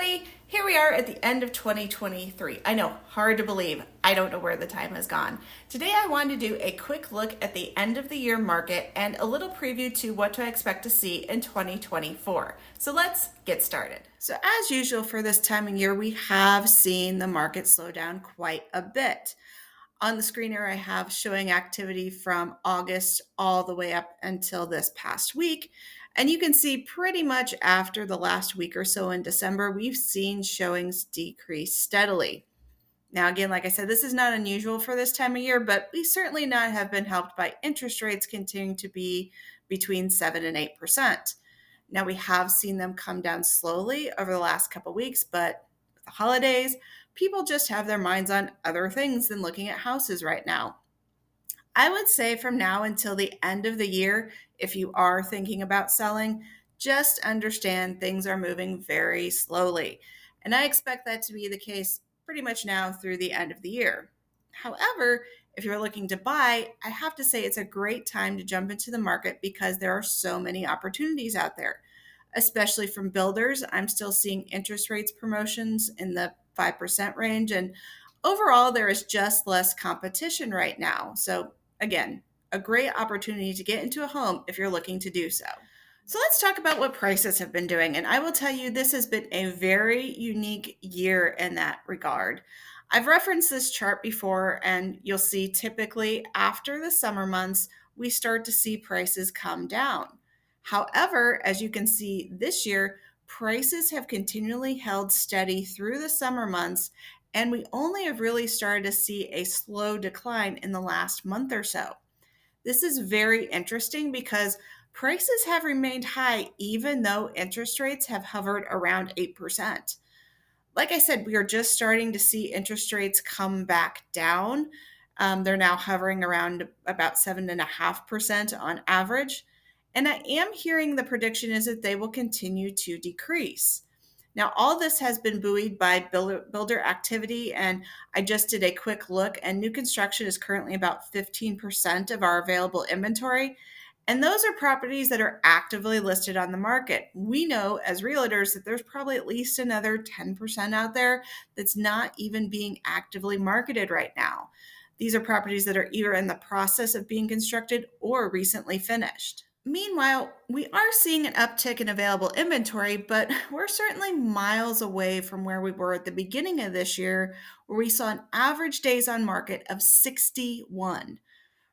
everybody. Here we are at the end of 2023. I know, hard to believe. I don't know where the time has gone. Today I wanted to do a quick look at the end of the year market and a little preview to what to expect to see in 2024. So let's get started. So as usual for this time of year, we have seen the market slow down quite a bit. On the screen here, I have showing activity from August all the way up until this past week. And you can see pretty much after the last week or so in December, we've seen showings decrease steadily. Now, again, like I said, this is not unusual for this time of year, but we certainly not have been helped by interest rates continuing to be between 7 and 8%. Now, we have seen them come down slowly over the last couple of weeks, but with the holidays, people just have their minds on other things than looking at houses right now. I would say from now until the end of the year, if you are thinking about selling, just understand things are moving very slowly. And I expect that to be the case pretty much now through the end of the year. However, if you're looking to buy, I have to say it's a great time to jump into the market because there are so many opportunities out there, especially from builders. I'm still seeing interest rates promotions in the 5% range. And overall, there is just less competition right now. So again, a great opportunity to get into a home if you're looking to do so. So let's talk about what prices have been doing. And I will tell you, this has been a very unique year in that regard. I've referenced this chart before, and you'll see typically after the summer months, we start to see prices come down. However, as you can see this year, prices have continually held steady through the summer months, and we only have really started to see a slow decline in the last month or so. This is very interesting because prices have remained high even though interest rates have hovered around 8%. Like I said, we are just starting to see interest rates come back down. They're now hovering around about 7.5% on average. And I am hearing the prediction is that they will continue to decrease. Now, all this has been buoyed by builder activity, and I just did a quick look, and new construction is currently about 15% of our available inventory. And those are properties that are actively listed on the market. We know as realtors that there's probably at least another 10% out there that's not even being actively marketed right now. These are properties that are either in the process of being constructed or recently finished. Meanwhile, we are seeing an uptick in available inventory, but we're certainly miles away from where we were at the beginning of this year, where we saw an average days on market of 61.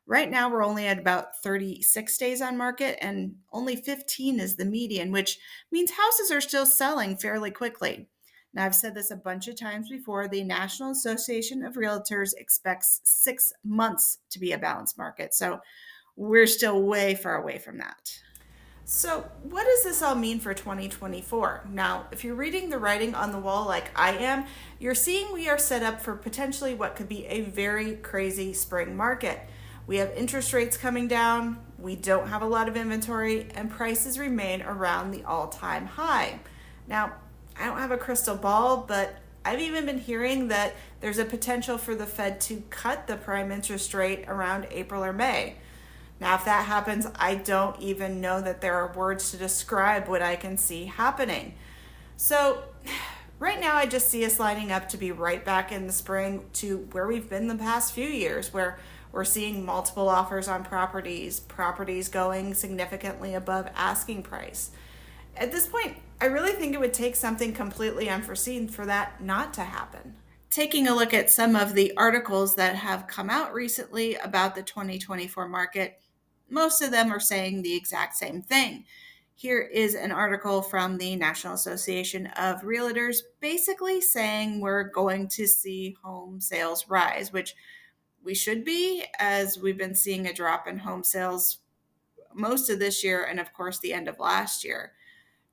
Right now, we're only at about 36 days on market, and only 15 is the median, which means houses are still selling fairly quickly. Now, I've said this a bunch of times before. The National Association of Realtors expects 6 months to be a balanced market. So we're still way far away from that. So, what does this all mean for 2024? Now, if you're reading the writing on the wall like I am, you're seeing we are set up for potentially what could be a very crazy spring market. We have interest rates coming down, we don't have a lot of inventory, and prices remain around the all-time high. Now, I don't have a crystal ball, but I've even been hearing that there's a potential for the Fed to cut the prime interest rate around April or May. Now, if that happens, I don't even know that there are words to describe what I can see happening. So right now, I just see us lining up to be right back in the spring to where we've been the past few years, where we're seeing multiple offers on properties going significantly above asking price. At this point, I really think it would take something completely unforeseen for that not to happen. Taking a look at some of the articles that have come out recently about the 2024 market, most of them are saying the exact same thing. Here is an article from the National Association of Realtors basically saying we're going to see home sales rise, which we should be, as we've been seeing a drop in home sales most of this year and, of course, the end of last year,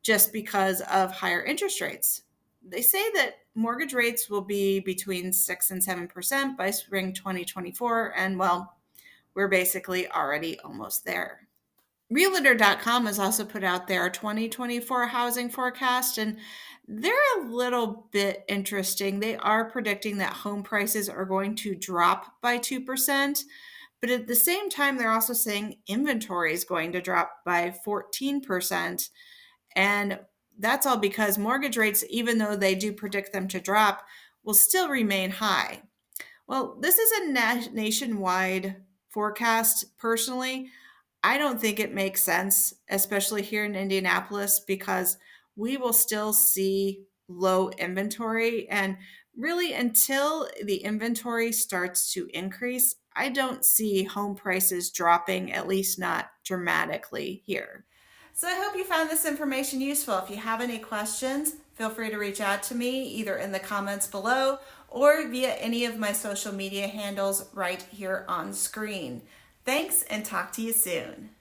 just because of higher interest rates. They say that mortgage rates will be between 6 and 7% by spring 2024, and well, we're basically already almost there. Realtor.com has also put out their 2024 housing forecast, and they're a little bit interesting. They are predicting that home prices are going to drop by 2%, but at the same time, they're also saying inventory is going to drop by 14%. And that's all because mortgage rates, even though they do predict them to drop, will still remain high. Well, this is a nationwide forecast. Personally, I don't think it makes sense, especially here in Indianapolis, because we will still see low inventory. And really, until the inventory starts to increase, I don't see home prices dropping, at least not dramatically here. So I hope you found this information useful. If you have any questions, feel free to reach out to me either in the comments below or via any of my social media handles right here on screen. Thanks and talk to you soon.